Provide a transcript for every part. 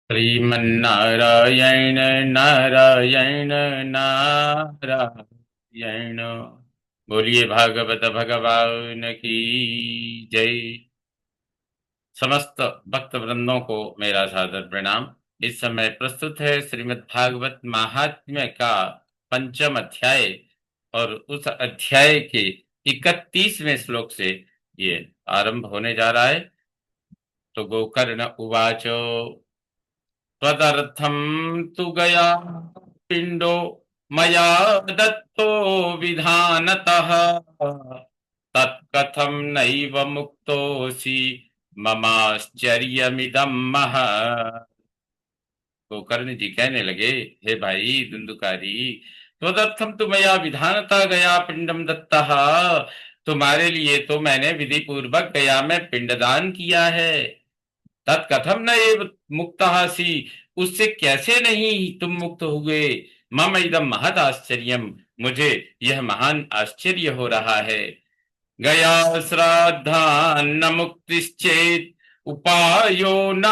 श्रीमन्नारायण नारायण नारायण। बोलिए भागवत भगवान की जय। समस्त भक्त वृंदों को मेरा सादर प्रणाम। इस समय प्रस्तुत है श्रीमद् भागवत महात्म्य का पंचम अध्याय और उस अध्याय के 31वें श्लोक से ये आरंभ होने जा रहा है। तो गोकर्ण उवाच त्वदर्थं तु गया पिंडो मया दत्तो विधानतः तत्कथं नैव मुक्तोऽसि ममाश्चर्यमिदं महत्। गोकर्ण जी कहने लगे, हे भाई धुंधुकारी, त्वदर्थम तु मया विधानता गया पिंडम दत्तः। तुम्हारे लिए तो मैंने विधि पूर्वक गया में पिंडदान किया है। तत्कथम न एव मुक्तहासी, उससे कैसे नहीं तुम मुक्त हुए। मम इदम महद आश्चर्यम, मुझे यह महान आश्चर्य हो रहा है। गया श्राद्धान्न मुक्तिश्चेत उपायो न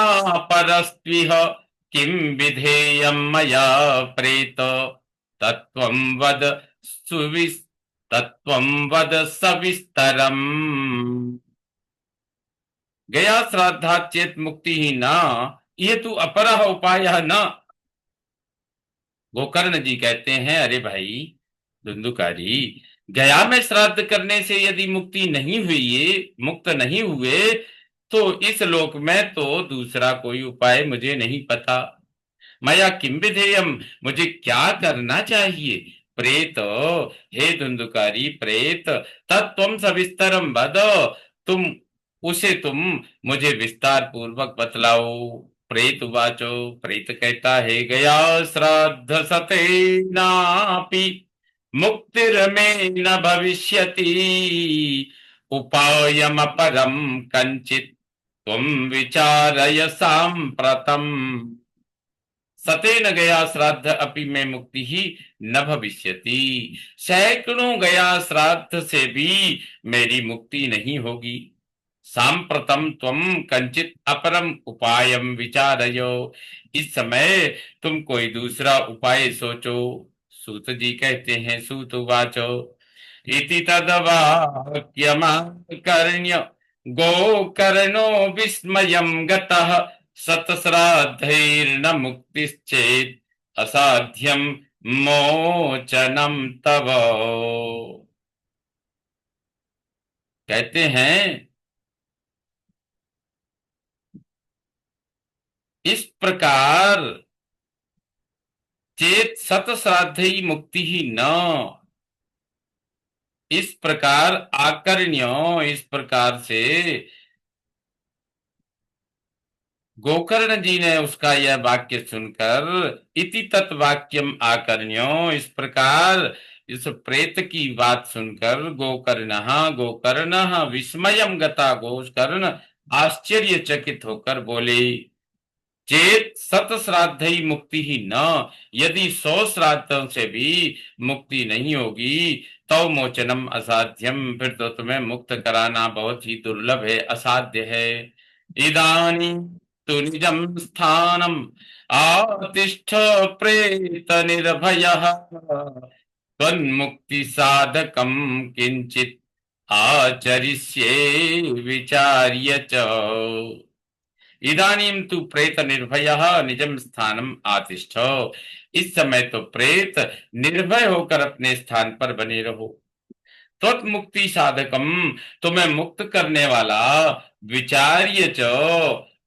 परस्त्विह किम विधेयं मया प्रेत तत्त्वं वद सुविस् तत्त्वं वद सविस्तरम्। गया श्राद्धात् चेत मुक्ति ही न, ये तू अपरह उपाय न। गोकर्ण जी कहते हैं, अरे भाई धुंधुकारी, गया में श्राद्ध करने से यदि मुक्ति नहीं हुई, मुक्त नहीं हुए, तो इस लोक में तो दूसरा कोई उपाय मुझे नहीं पता। मया किम विधेयम, मुझे क्या करना चाहिए। प्रेत, हे धुंधुकारी प्रेत, तत्त्वं सविस्तरम वद, तुम तुम मुझे विस्तार पूर्वक बतलाओ। प्रेत वाचो, प्रेत कहता है, गया श्राद्ध सतेनापि मुक्तिर्मे न भविष्यति उपायमपरं कंचित त्वं विचारय सांप्रतम। सतेन गया श्राद्ध अपि में मुक्ति ही न भविष्यति, सैकड़ों गया श्राद्ध से भी मेरी मुक्ति नहीं होगी। सांप्रतम त्वम कंचित अपरम उपायम विचारयो, इस समय तुम कोई दूसरा उपाय सोचो। सूत जी कहते हैं, सूत उवाचो इति तद्वाक्यमाकर्ण्य गोकर्णो विस्मयं गतः शतश्राद्धैर्न मुक्तिश्चेत् असाध्यं मोचनम तव। कहते हैं, इस प्रकार चेत शत श्राद्धई मुक्ति ही न, इस प्रकार आकर्ण्यो, इस प्रकार से गोकर्ण जी ने उसका यह वाक्य सुनकर, इति तत् वाक्यम आकर्ण्यो, इस प्रकार इस प्रेत की बात सुनकर, गोकर्ण गोकर्ण विस्मयम गता, गोकर्ण आश्चर्यचकित होकर बोले, चेत शत श्राद्धई मुक्ति ही न, यदि 100 श्राद्धों से भी मुक्ति नहीं होगी तो मोचनम असाध्यम, फिर तो तुम्हें मुक्त कराना बहुत ही दुर्लभ है, असाध्य है। इदानी तु निजं स्थानम आतिष्ठ प्रेत निर्भयः त्वन्मुक्ति साधकम किंचित आचरिष्ये विचार्य च। इदानीम तु प्रेत निर्भयः निजम स्थानम आतिष्ठ, इस समय तो प्रेत निर्भय होकर अपने स्थान पर बने रहो। त्वत् मुक्ति साधकम, तुम्हें मुक्त करने वाला, विचार्य च,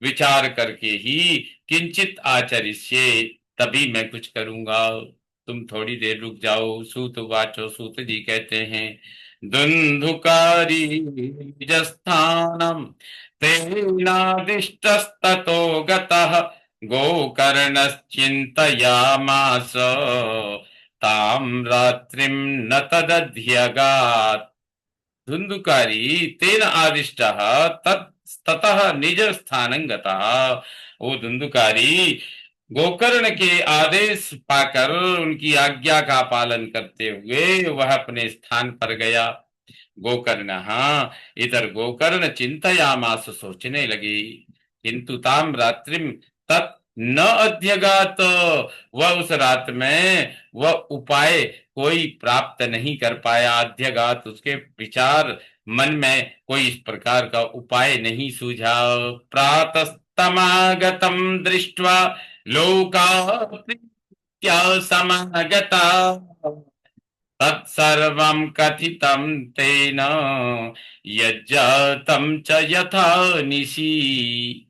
विचार करके ही, किंचित आचरिष्ये, तभी मैं कुछ करूंगा, तुम थोड़ी देर रुक जाओ। सूत वाचो, सूत जी कहते हैं, दुंधुकारी निजस्थानम तेनादिष्टस्ततो गतः गोकर्णश्चिन्तयामास ताम रात्रिम न तदध्यगात्। धुंधुकारी तेन आदिष्टः ततः निज स्थानं गतः, वो धुंधुकारी गोकर्ण के आदेश पाकर, उनकी आज्ञा का पालन करते हुए वह अपने स्थान पर गया। गोकर्ण, इधर गोकर्ण चिंतयामास, सोचने लगे, किंतु ताम रात्रिम तत् न अध्यगात, वह उस रात में वह उपाय कोई प्राप्त नहीं कर पाया। अध्यगात उसके विचार मन में कोई इस प्रकार का उपाय नहीं सूझा। प्रातस्तमागतम दृष्ट्वा लोका प्रीत्या समागता, तत्सर्वं कथितं तेन यज्जातं च यथा निशि।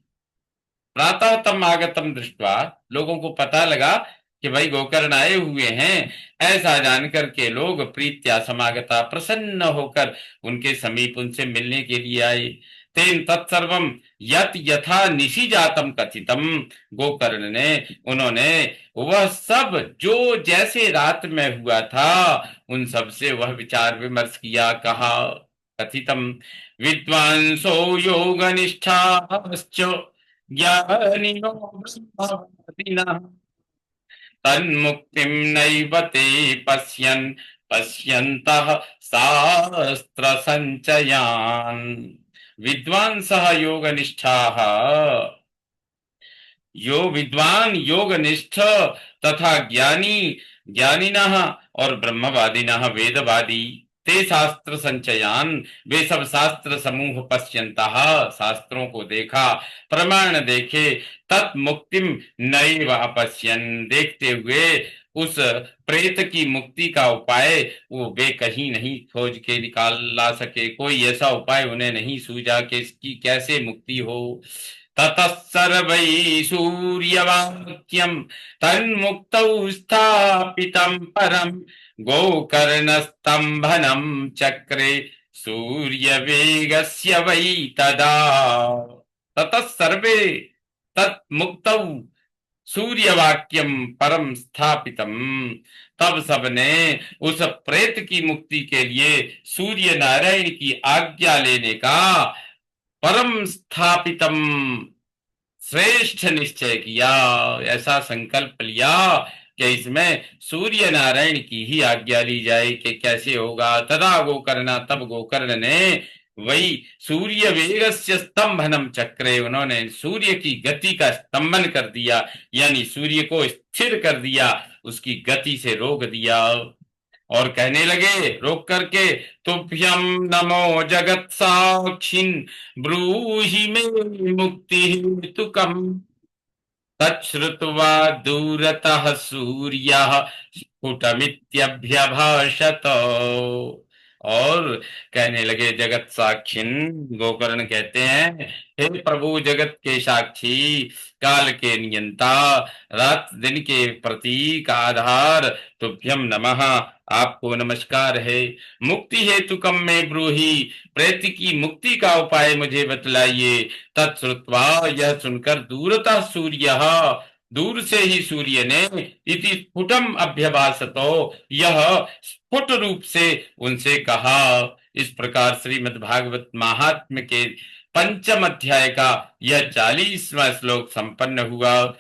प्रातः तम आगतम दृष्टवा, लोगों को पता लगा कि भाई गोकर्ण आए हुए हैं। ऐसा जानकर के लोग प्रीत्या समागता, प्रसन्न होकर उनके समीप उनसे मिलने के लिए आए। तेन तत्सर्वम यत यथा निशि जातम कथितम, गोकर्ण ने, उन्होंने वह सब जो जैसे रात में हुआ था उन सब से वह विचार विमर्श किया। कहा, कथितम विद्वांसो योग निष्ठाश्च ज्ञानिनो ब्रह्मवादिनः तन्मुक्तिं नैव ते पश्यन् पश्यन्तः शास्त्र संचयान्। विद्वांसः योग निष्ठाः, यो विद्वान योग निष्ठ तथा ज्ञानी, ज्ञानिनः और ब्रह्मवादिनः वेदवादी, ते शास्त्र संचयान, वे सब शास्त्र समूह पश्यन्तः, शास्त्रों को देखा, प्रमाण देखे, तत् मुक्तिम नैव अपश्यन, देखते हुए उस प्रेत की मुक्ति का उपाय वो वे कहीं नहीं खोज के निकाल ला सके। कोई ऐसा उपाय उन्हें नहीं सूझा कि इसकी कैसे मुक्ति हो। ततः सर्वैः सूर्यवाक्यं तन्मुक्तौ स्थापितं परं गोकर्णस्तम्भनं चक्रे सूर्यवेगस्य वै तदा। ततः सर्वे तन्मुक्तौ सूर्यवाक्यम परम स्थापितम, तब सबने उस प्रेत की मुक्ति के लिए सूर्य नारायण की आज्ञा लेने का परम स्थापितम श्रेष्ठ निश्चय किया। ऐसा संकल्प लिया कि इसमें सूर्य नारायण की ही आज्ञा ली जाए कि कैसे होगा। तदा गोकर्ण, तब गोकर्ण ने वही सूर्य वेगस्य स्तंभनम चक्रे, उन्होंने सूर्य की गति का स्तंभन कर दिया, यानी सूर्य को स्थिर कर दिया, उसकी गति से रोक दिया। और कहने लगे रोक करके, तुभ्यं नमो जगत साक्षिन् ब्रूहि मे मुक्ति हेतुकम्। तच्छ्रुत्वा दूरतः सूर्यः स्फुटमित्यभ्यभाषत। और कहने लगे, जगत साक्षिन, गोकर्ण कहते हैं, हे प्रभु जगत के साक्षी, काल के नियंता, रात दिन के प्रतीक आधार, तुभ्यम नमः, आपको नमस्कार है। मुक्ति हेतु कम में ब्रूहि, प्रेत की मुक्ति का उपाय मुझे बतलाइए। तत्श्रुत्वा, यह सुनकर, दूरतः सूर्य, दूर से ही सूर्य ने, इति स्फुटम अभ्यभासतो, यह स्फुट रूप से उनसे कहा। इस प्रकार श्रीमद् भागवत महात्म्य के पंचम अध्याय का यह 40वां श्लोक संपन्न हुआ।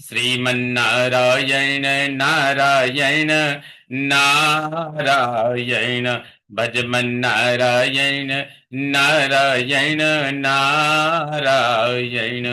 श्रीमन्नारायण नारायण नारायण, भजमन्नारायण नारायण नारायण।